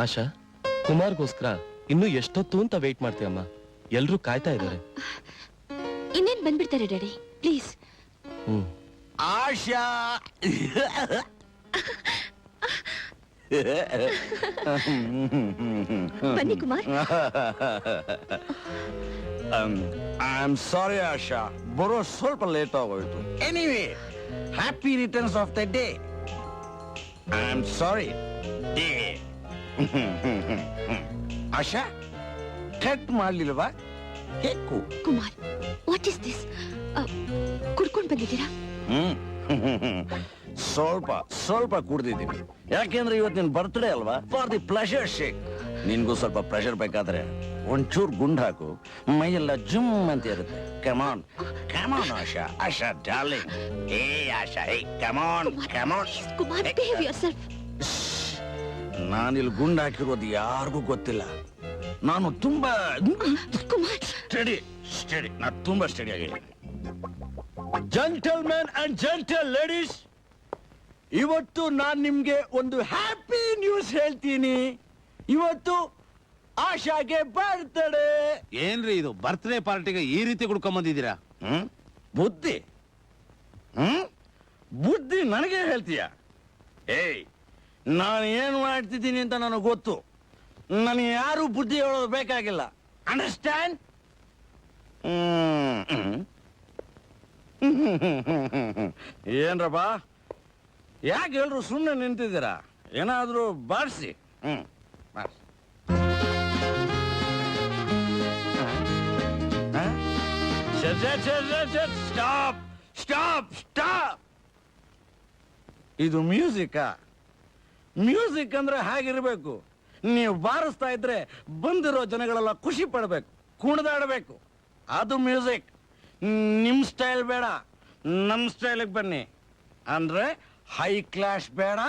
ಆಶಾ, ಕುಮಾರ್ಗೋಸ್ಕರ ಇನ್ನೂ ಎಷ್ಟೊತ್ತು ಅಂತ ವೇಟ್ ಮಾಡ್ತೀಯಮ್ಮ. ಎಲ್ರೂ ಕಾಯ್ತಾ ಇದ್ದಾರೆ. ಇನ್ನೇನ್ ಬಂದ್ಬಿಡ್ತಾರೆ ಡ್ಯಾಡಿ, ಪ್ಲೀಸ್. ಆಶಾ ಬನ್ನಿ Kumar. I am sorry Asha, ಬರೋ ಸ್ವಲ್ಪ ಲೇಟ್ ಆಗೋಯ್ತು. Anyway, happy returns of the day. I am sorry. Asha, cut ಮಾಡ್ಲಿಲ್ವಾ? Cake. Kumar, what is this? ಕುಡ್ಕೊಂಡ್ ಬಂದಿದ್ದೀರಾ? ಸ್ವಲ್ಪ ಸ್ವಲ್ಪ ಕುಡ್ದಿದ್ದೀನಿ. ಯಾಕೆಂದ್ರೆ ಇವತ್ತು ನಿನ್ ಬರ್ತ್ಡೇ ಅಲ್ವಾ, ಫಾರ್ ದಿ ಪ್ಲೆಷರ್ ಶೇಕ್. ನಿನ್ಗೂ ಸ್ವಲ್ಪ ಪ್ರೆಷರ್ ಬೇಕಾದ್ರೆ ಒಂಚೂರು ಗುಂಡ್ ಹಾಕು, ಮೈಯೆಲ್ಲ ಜುಮ್ ಅಂತ ಇರುತ್ತೆ. Come on come on Asha, Asha darling. ಏ ಆಶಾ, ಏ come on come on. Kumar, behave yourself. ನಾನಿಲ್ಲಿ ಗುಂಡ್ ಹಾಕಿರೋದು ಯಾರಿಗೂ ಗೊತ್ತಿಲ್ಲ. ನಾನು ತುಂಬಾ ಸ್ಟಡಿ ಸ್ಟಡಿ, ನಾನು ತುಂಬಾ ಸ್ಟಡಿ ಆಗಿದ್ದೀನಿ. ಜೆಂಟಲ್ಮೆನ್ ಅಂಡ್ ಜೆಂಟಲ್ ಲೇಡೀಸ್, ಇವತ್ತು ನಾನು ನಿಮ್ಗೆ ಒಂದು ಹ್ಯಾಪಿ ನ್ಯೂಸ್ ಹೇಳ್ತೀನಿ. ಇವತ್ತು ಆಶಾಗೆ ಬರ್ತಡೇ. ಏನ್ರಿ ಇದು, ಬರ್ತ್ಡೇ ಪಾರ್ಟಿಗೆ ಈ ರೀತಿ ಕುಡ್ಕೊಂಡ್ ಬಂದಿದ್ದೀರಾ? ಬುದ್ಧಿ ಬುದ್ಧಿ ನನಗೆ ಹೇಳ್ತೀಯ? ಏಯ್, ನಾನು ಏನು ಮಾಡ್ತಿದ್ದೀನಿ ಅಂತ ನನಗೆ ಗೊತ್ತು. ನನಗೆ ಯಾರು ಬುದ್ಧಿ ಹೇಳೋದು ಬೇಕಾಗಿಲ್ಲ. ಅಂಡರ್ಸ್ಟ್ಯಾಂಡ್? ಏನ್ರಪ್ಪ, ಯಾಕೆ ಎಲ್ರು ಸುಮ್ಮನೆ ನಿಂತಿದ್ದೀರಾ? ಏನಾದ್ರೂ ಬಾರಿಸಿ. Stop stop stop. ಇದು ಮ್ಯೂಸಿಕ್ಕಾ? ಮ್ಯೂಸಿಕ್ ಅಂದ್ರೆ ಹಾಗಿರ್ಬೇಕು. ನೀವು ಬಾರಿಸ್ತಾ ಇದ್ರೆ ಬಂದಿರೋ ಜನಗಳೆಲ್ಲ ಖುಷಿ ಪಡ್ಬೇಕು, ಕುಣಿದಾಡಬೇಕು. ಅದು ಮ್ಯೂಸಿಕ್. ನಿಮ್ ಸ್ಟೈಲ್ ಬೇಡ, ನಮ್ ಸ್ಟೈಲಿಗೆ ಬನ್ನಿ. ಅಂದ್ರೆ ಹೈ ಕ್ಲಾಸ್ ಬೇಡ,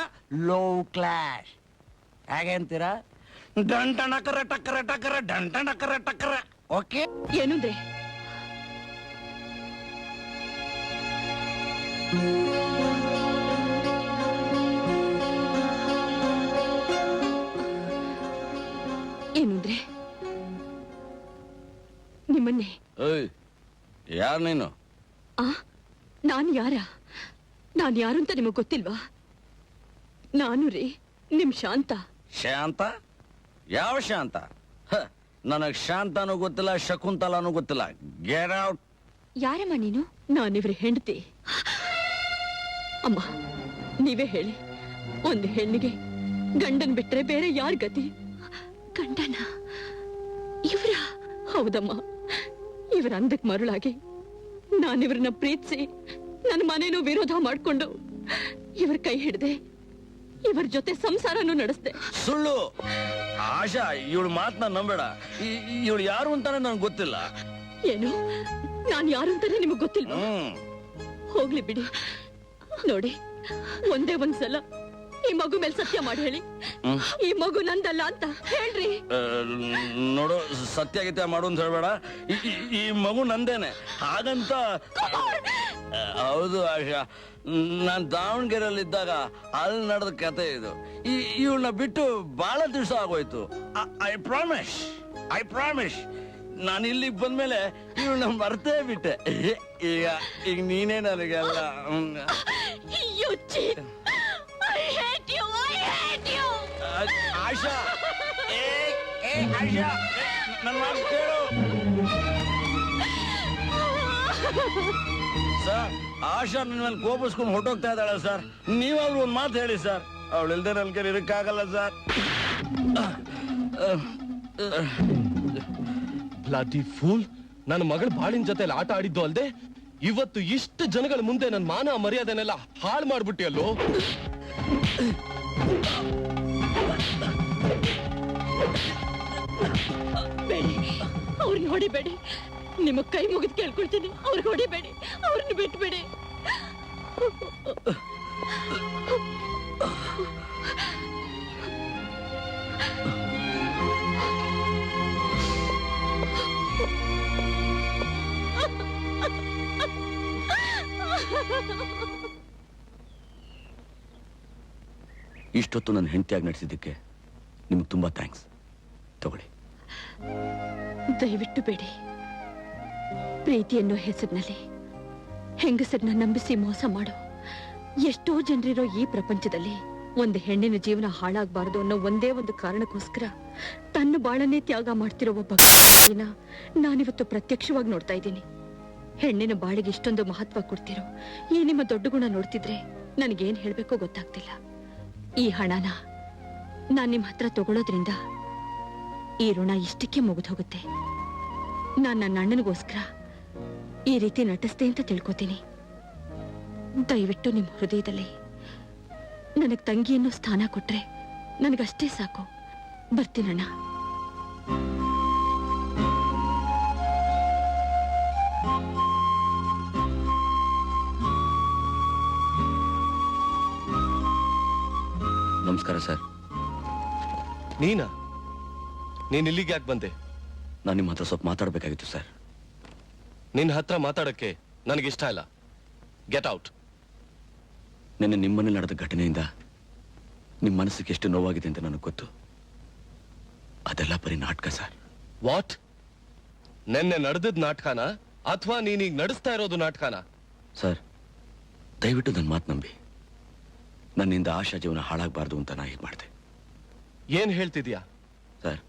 ಲೋ ಕ್ಲಾಸ್. ಹೇಗೆ ಅಂತೀರಾ? ಡಂಟಣಕರ ಟಕ್ಕರ ಟಕ್ಕರ, ಡಂಟಣಕರ ಟಕ್ಕರ. ಓಕೆ? ಏನಂದ್ರೆ ಏನಂದ್ರೆ ನಿಮ್ಮನ್ನೇ. ಯಾರು ನೀನು? ನಾನು ಯಾರು ಅಂತ ನಿಮಗ್ ಗೊತ್ತಿಲ್ವಾ? ನಾನು ರೀ ನಿಮ್ ಶಾಂತ. ಶಾಂತ? ಯಾವ ಶಾಂತ? ನನಗ್ ಶಾಂತನೂ ಗೊತ್ತಿಲ್ಲ, ಶಕುಂತಲಾನು ಗೊತ್ತಿಲ್ಲ. Get out. ಯಾರಮ್ಮ ನೀನು? ನಾನಿವ್ರ ಹೆಂಡತಿ. ಅಮ್ಮ, ನೀವೇ ಹೇಳಿ, ಒಂದು ಹೆಣ್ಣಿಗೆ ಗಂಡನ್ ಬಿಟ್ರೆ ಬೇರೆ ಯಾರ್ ಗತಿ? ಗಂಡನ? ಇವ್ರ? ಹೌದಮ್ಮ, ಇವರ ಅಂದಕ್ ಮರುಳಾಗಿ ನಾನಿವ್ರನ್ನ ಪ್ರೀತಿಸಿ ನನ್ನ ಮನೇನೂ ವಿರೋಧ ಮಾಡ್ಕೊಂಡು ಇವ್ರ ಕೈ ಹಿಡ್ದೆ, ಇವರ ಜೊತೆ ಸಂಸಾರನೂ ನಡೆಸ್ದೆ. ಸುಳ್ಳು ಆಶಾ, ಇವಳು ಮಾತನ್ನ ನಂಬೇಡ. ಇವಳು ಯಾರು ಅಂತಾನೆ ನನಗೆ ಗೊತ್ತಿಲ್ಲ. ಏನು? ನಾನ್ ಯಾರು ಅಂತಾನೆ ನಿಮಗ್ ಗೊತ್ತಿಲ್ವಾ? ಹೋಗ್ಲಿ ಬಿಡಿ. ನೋಡಿ, ಒಂದೇ ಒಂದ್ಸಲ ಈ ಮಗು ಮೇಲೆ ಸತ್ಯ ಮಾಡಿ ಹೇಳಿ, ಈ ಮಗು ನಂದಲ್ಲ ಅಂತ ಹೇಳ್ರಿ. ನೋಡು, ಸತ್ಯಗೀತೆ ಮಾಡು ಅಂತ ಹೇಳ್ಬೇಡ. ಈ ಮಗು ನಂದೇನೆ, ಹಾಗಂತ. ಹೌದು ಆಶಾ, ನಾನ್ ದಾವಣಗೆರೆಯಲ್ಲಿ ಇದ್ದಾಗ ಅಲ್ಲಿ ನಡೆದ ಕತೆ ಇದು. ಇವಳನ್ನ ಬಿಟ್ಟು ಬಹಳ ದಿವಸ ಆಗೋಯ್ತು. ಐ ಪ್ರಾಮಿಸ್ ನಾನು ಇಲ್ಲಿಗೆ ಬಂದ್ಮೇಲೆ ಇವಳನ್ನ ಮರ್ತೇ ಬಿಟ್ಟೆ. ಈಗ ನೀನೇ ನನಗೆಲ್ಲ. ಆಶಾ, ಆಶಾ, ನನ್ನ ಮಾತು ಕೇಳು. ಸರ್, ಆಶಾ ನನ್ನ ಮೇಲೆ ಕೋಪಿಸ್ಕೊಂಡು ಹೊಟ್ಟೋಗ್ತಾ ಇದ್ದಾಳೆ ಸರ್. ನೀವಾದ್ರೂ ಒಂದು ಮಾತು ಹೇಳಿ ಸರ್. ಅವಳಿಲ್ದೆ ನನ್ನ ಕೈ ಇರಕ್ಕಾಗಲ್ಲ ಸರ್. ಬ್ಲಡಿ ಫೂಲ್, ನನ್ನ ಮಗಳ ಬಾಳಿನ ಜೊತೆ ಆಟ ಆಡಿದ್ದು ಅಲ್ದೆ ಇವತ್ತು ಇಷ್ಟು ಜನಗಳ ಮುಂದೆ ನನ್ನ ಮಾನ ಮರ್ಯಾದೆನೆಲ್ಲ ಹಾಳು ಮಾಡ್ಬಿಟ್ಟಿ ಅಲ್ಲೋ. ಬೇಡಿ, ಅವ್ರನ್ನ ಹೊಡಿಬೇಡಿ. ನಿಮ್ಮ ಕೈ ಮುಗಿದು ಕೇಳ್ಕೊಳ್ತೀನಿ, ಅವ್ರಿಗೆ ಹೊಡಿಬೇಡಿ, ಅವ್ರನ್ನ ಬಿಟ್ಬೇಡಿ. ಇಷ್ಟೊತ್ತು ನನ್ನ ಹೆಂಡತಿಯಾಗಿ ನಡೆಸಿದ್ದಕ್ಕೆ ನಿಮ್ಗೆ ತುಂಬಾ ಥ್ಯಾಂಕ್ಸ್. ತಗೊಳ್ಳಿ. ದಯವಿಟ್ಟು ಬೇಡಿ. ಪ್ರೀತಿ ಅನ್ನೋ ಹೆಸರಿನಲ್ಲಿ ಹೆಂಗಸರನ್ನ ನಂಬಿಸಿ ಮೋಸ ಮಾಡೋ ಎಷ್ಟೋ ಜನರಿರೋ ಈ ಪ್ರಪಂಚದಲ್ಲಿ ಒಂದು ಹೆಣ್ಣಿನ ಜೀವನ ಹಾಳಾಗಬಾರದು ಅನ್ನೋ ಒಂದೇ ಒಂದು ಕಾರಣಕ್ಕೋಸ್ಕರ ತನ್ನ ಬಾಳನ್ನೇ ತ್ಯಾಗ ಮಾಡ್ತಿರೋ ಒಬ್ಬ ನಾನಿವತ್ತು ಪ್ರತ್ಯಕ್ಷವಾಗಿ ನೋಡ್ತಾ ಇದ್ದೀನಿ. ಹೆಣ್ಣಿನ ಬಾಳಿಗೆ ಇಷ್ಟೊಂದು ಮಹತ್ವ ಕೊಡ್ತಿರೋ ಈ ನಿಮ್ಮ ದೊಡ್ಡ ಗುಣ ನೋಡ್ತಿದ್ರೆ ನನಗೇನ್ ಹೇಳ್ಬೇಕೋ ಗೊತ್ತಾಗ್ತಿಲ್ಲ. ಈ ಹಣನ ನಾನ್ ನಿಮ್ ಹತ್ರ ತಗೊಳ್ಳೋದ್ರಿಂದ ಈ ಋಣ ಇಷ್ಟಕ್ಕೆ ಮುಗಿದು ಹೋಗುತ್ತೆ. ನಾನ್ ನನ್ನ ಅಣ್ಣನಿಗೋಸ್ಕರ ಈ ರೀತಿ ನಟಿಸ್ದೆ ಅಂತ ತಿಳ್ಕೊತೀನಿ. ದಯವಿಟ್ಟು ನಿಮ್ಮ ಹೃದಯದಲ್ಲಿ ನನಗ್ ತಂಗಿಯನ್ನು ಸ್ಥಾನ ಕೊಟ್ರೆ ನನಗಷ್ಟೇ ಸಾಕು. ಬರ್ತೀನಣ್ಣ. ನಮಸ್ಕಾರ ಸರ್. ನೀನಾ? ನೀನ್ ಇಲ್ಲಿಗೆ ಯಾಕೆ ಬಂದೆ? ನಾನು ನಿಮ್ಮ ಹತ್ರ ಸ್ವಲ್ಪ ಮಾತಾಡಬೇಕಾಗಿತ್ತು ಸರ್. ನಿನ್ನ ಹತ್ರ ಮಾತಾಡಕ್ಕೆ ನನಗಿಷ್ಟ ಇಲ್ಲ. Get out. ನಿನ್ನೆ ನಿಮ್ಮನೆ ನಡೆದ ಘಟನೆಯಿಂದ ನಿಮ್ಮ ಮನಸ್ಸಿಗೆ ಎಷ್ಟು ನೋವಾಗಿದೆ ಅಂತ ನನಗೆ ಗೊತ್ತು. ಅದೆಲ್ಲ ಬರೀ ನಾಟಕ ಸರ್. ವಾಟ್? ನೆನ್ನೆ ನಡೆದದ್ ನಾಟಕನ ಅಥವಾ ನೀನೀಗ ನಡೆಸ್ತಾ ಇರೋದು ನಾಟಕನ? ಸರ್, ದಯವಿಟ್ಟು ನನ್ನ ಮಾತು ನಂಬಿ. ನನ್ನಿಂದ ಆಶಾ ಜೀವನ ಹಾಳಾಗಬಾರ್ದು ಅಂತ ನಾ ಹೀಗೆ ಮಾಡಿದೆ. ಏನ್ ಹೇಳ್ತಿದ್ಯಾ? ಸರ್,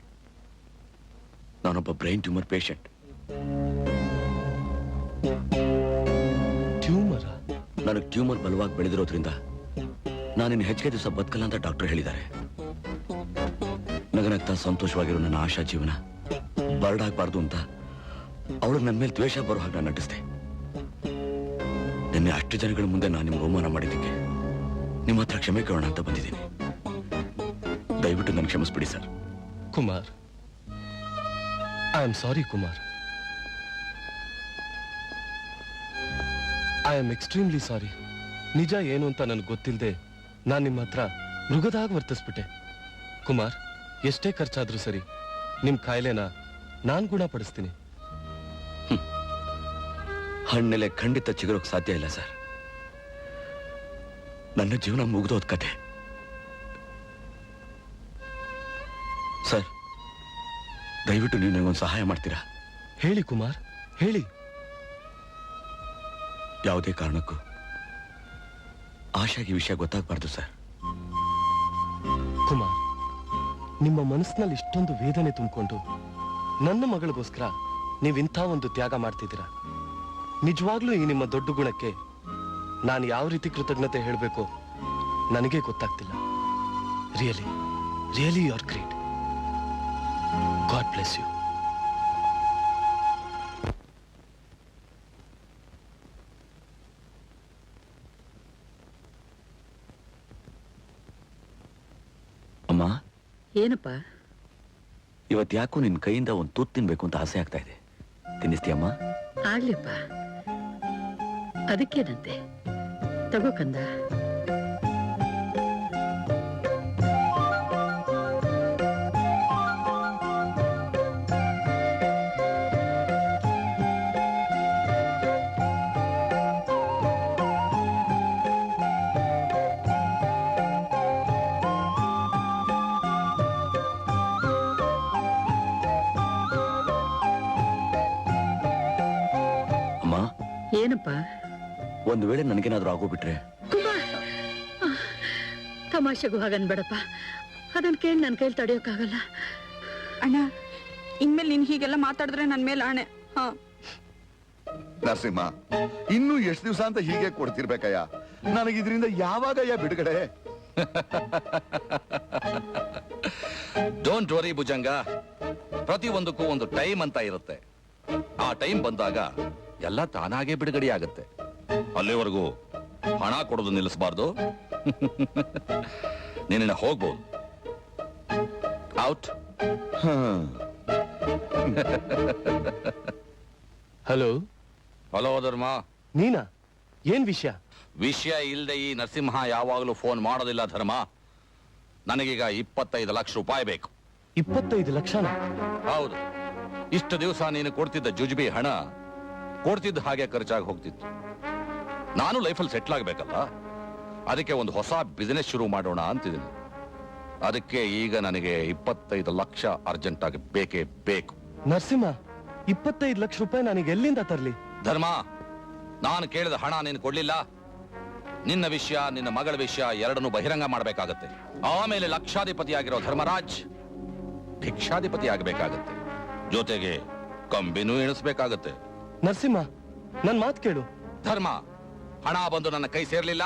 ನಾನೊಬ್ಬ ಬ್ರೈನ್ ಟ್ಯೂಮರ್ ಪೇಷಂಟ್. ಟ್ಯೂಮರ್? ನನಗೆ ಟ್ಯೂಮರ್ ಬಲವಾಗಿ ಬೆಳೆದಿರೋದ್ರಿಂದ ನಾನಿನ್ನು ಹೆಚ್ಚಿಗೆ ದಿವಸ ಬದುಕಲ್ಲ ಅಂತ ಡಾಕ್ಟರ್ ಹೇಳಿದ್ದಾರೆ. ನಗನಗ್ತಾ ಸಂತೋಷವಾಗಿರೋ ನನ್ನ ಆಶಾ ಜೀವನ ಬರಡಾಗಬಾರ್ದು ಅಂತ ಅವಳು ನನ್ನ ಮೇಲೆ ದ್ವೇಷ ಬರೋ ಹಾಗೆ ನಾನು ನಟಿಸಿದೆ. ನಿನ್ನೆ ಅಷ್ಟು ಜನಗಳ ಮುಂದೆ ನಾನು ನಿಮ್ಗೆ ಅವಮಾನ ಮಾಡಿದ್ದಕ್ಕೆ ನಿಮ್ಮ ಹತ್ರ ಕ್ಷಮೆ ಕೇಳೋಣ ಅಂತ ಬಂದಿದ್ದೀನಿ. ದಯವಿಟ್ಟು ನನ್ನ ಕ್ಷಮಿಸ್ಬಿಡಿ sir. Kumar, I am sorry Kumar. I am extremely sorry. ನಿಜ ಏನು ಅಂತ ನನಗೆ ಗೊತ್ತಿಲ್ಲದೆ ನಾನು ನಿಮ್ಮ ಹತ್ರ ಮೃಗದಾಗ ವರ್ತಿಸ್ಬಿಟ್ಟೆ. ಕುಮಾರ್, ಎಷ್ಟೇ ಖರ್ಚಾದ್ರೂ ಸರಿ, ನಿಮ್ ಕಾಯಿಲೆನ ನಾನ್ ಗುಣಪಡಿಸ್ತೀನಿ. ಹಣ್ಣೆಲೆ ಖಂಡಿತ ಚಿಗುರೋಕ್ ಸಾಧ್ಯ ಇಲ್ಲ ಸರ್. ನನ್ನ ಜೀವನ ಮುಗಿದೋದ್ ಕತೆ ಸರ್. ದಯವಿಟ್ಟು ನೀವು ನನಗೊಂದು ಸಹಾಯ ಮಾಡ್ತೀರಾ? ಹೇಳಿ ಕುಮಾರ್, ಹೇಳಿ. ಯಾವುದೇ ಕಾರಣಕ್ಕೂ ಆಶಾಗಿ ವಿಷಯ ಗೊತ್ತಾಗಬಾರ್ದು ಸರ್. ಕುಮಾರ್, ನಿಮ್ಮ ಮನಸ್ಸಿನಲ್ಲಿ ಇಷ್ಟೊಂದು ವೇದನೆ ತುಂಬಿಕೊಂಡು ನನ್ನ ಮಗಳಿಗೋಸ್ಕರ ನೀವಿಂಥ ಒಂದು ತ್ಯಾಗ ಮಾಡ್ತಿದ್ದೀರಾ. ನಿಜವಾಗ್ಲೂ ಈ ನಿಮ್ಮ ದೊಡ್ಡ ಗುಣಕ್ಕೆ ನಾನು ಯಾವ ರೀತಿ ಕೃತಜ್ಞತೆ ಹೇಳಬೇಕು ನನಗೆ ಗೊತ್ತಾಗ್ತಿಲ್ಲ. Really really you are great. God bless you. ಅಮ್ಮ, ಏನಪ್ಪ? ಇವತ್ತು ಯಾಕೋ ನಿನ್ ಕೈಯಿಂದ ಒಂದು ತುತ್ತು ತಿನ್ಬೇಕು ಅಂತ ಆಸೆ ಆಗ್ತಾ ಇದೆ. ತಿನ್ನಿಸ್ತೀಯಮ್ಮ? ಆಗ್ಲಿಪ್ಪ, ಅದಕ್ಕೇನಂತೆ. ತಗೋ ಕಂದ. ಏನಪ್ಪ? ಒಂದು ವೇಳೆ ನನಗೇನಾದ್ರೂ ಆಗೋಗ್ಬಿಟ್ರೆ? ಕುಮಾರ್, ತಮಾಷೆಗೂ ಹಾಗನ್ಬೇಡಪ್ಪ. ಅದನ್ನ ಕೇಳಿ ನನ್ನ ಕೈಲಿ ತಡೆಯೋಕ್ಕಾಗಲ್ಲ. ಅಣ್ಣ, ಇನ್ಮೇಲೆ ನೀನ್ ಹೀಗೆಲ್ಲ ಮಾತಾಡಿದ್ರೆ ನನ್ ಮೇಲೆ ಆಣೆ. ಹಾ ನರಸಿಂಹ, ಇನ್ನೂ ಎಷ್ಟು ದಿವಸ ಅಂತ ಹೀಗೆ ಕೊಡ್ತಿರ್ಬೇಕಯ್ಯ? ನನಗಿದ್ರಿಂದ ಯಾವಾಗಯ್ಯ ಬಿಡುಗಡೆ? ಡೋಂಟ್ ವರಿ ಭುಜಂಗ, ಪ್ರತಿ ಒಂದಕ್ಕೂ ಒಂದು ಟೈಮ್ ಅಂತ ಇರುತ್ತೆ. ಆ ಟೈಮ್ ಬಂದಾಗ ಎಲ್ಲ ತಾನಾಗೆ ಬಿಡುಗಡೆ ಆಗುತ್ತೆ. ಅಲ್ಲಿವರೆಗೂ ಹಣ ಕೊಡೋದು ನಿಲ್ಲಿಸಬಾರ್ದು. ನೀನಿನ್ನ ಹೋಗ್ಬೋದು. ಔಟ್. ಹಲೋ. ಹಲೋ ಧರ್ಮ. ನೀನಾ? ಏನ್ ವಿಷಯ? ವಿಷಯ ಇಲ್ಲದೆ ಈ ನರಸಿಂಹ ಯಾವಾಗಲೂ ಫೋನ್ ಮಾಡೋದಿಲ್ಲ ಧರ್ಮ. ನನಗೀಗ 25 ಲಕ್ಷ ರೂಪಾಯಿ ಬೇಕು. 25 ಲಕ್ಷನಾ? ಹೌದು. ಇಷ್ಟು ದಿವಸ ನೀನು ಕೊಡ್ತಿದ್ದ ಜುಜುಬಿ ಹಣ ಕೊಡ್ತಿದ್ದ ಹಾಗೆ ಖರ್ಚಾಗಿ ಹೋಗ್ತಿತ್ತು. ನಾನು ಲೈಫಲ್ಲಿ ಸೆಟ್ಲ್ ಆಗ್ಬೇಕಲ್ಲ, ಅದಕ್ಕೆ ಒಂದು ಹೊಸ ಬಿಸಿನೆಸ್ ಶುರು ಮಾಡೋಣ ಅಂತಿದ್ದೀನಿ. ಅದಕ್ಕೆ ಈಗ ನನಗೆ 25 ಲಕ್ಷ ಅರ್ಜೆಂಟ್ ಆಗಿ ಬೇಕೇ ಬೇಕು. ನರಸಿಂಹ, 25 ಲಕ್ಷ ರೂಪಾಯಿ ನನಗೆ ಎಲ್ಲಿಂದ ತರ್ಲಿ? ಧರ್ಮ, ನಾನು ಕೇಳಿದ ಹಣ ನೀನು ಕೊಡ್ಲಿಲ್ಲ. ನಿನ್ನ ವಿಷಯ, ನಿನ್ನ ಮಗಳ ವಿಷಯ ಎರಡನ್ನೂ ಬಹಿರಂಗ ಮಾಡಬೇಕಾಗತ್ತೆ. ಆಮೇಲೆ ಲಕ್ಷಾಧಿಪತಿ ಆಗಿರೋ ಧರ್ಮರಾಜ್ ಭಿಕ್ಷಾಧಿಪತಿ ಆಗಬೇಕಾಗತ್ತೆ. ಜೊತೆಗೆ ಕಂಬಿನೂ ಎಣಿಸ್ಬೇಕಾಗತ್ತೆ. ನರಸಿಂಹ, ನನ್ ಮಾತು ಕೇಳು. ಧರ್ಮ, ಹಣ ಬಂದು ನನ್ನ ಕೈ ಸೇರ್ಲಿಲ್ಲ,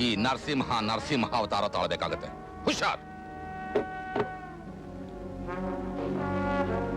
ಈ ನರಸಿಂಹ ಅವತಾರ ತಾಳಬೇಕಾಗತ್ತೆ. ಹುಷಾರ್.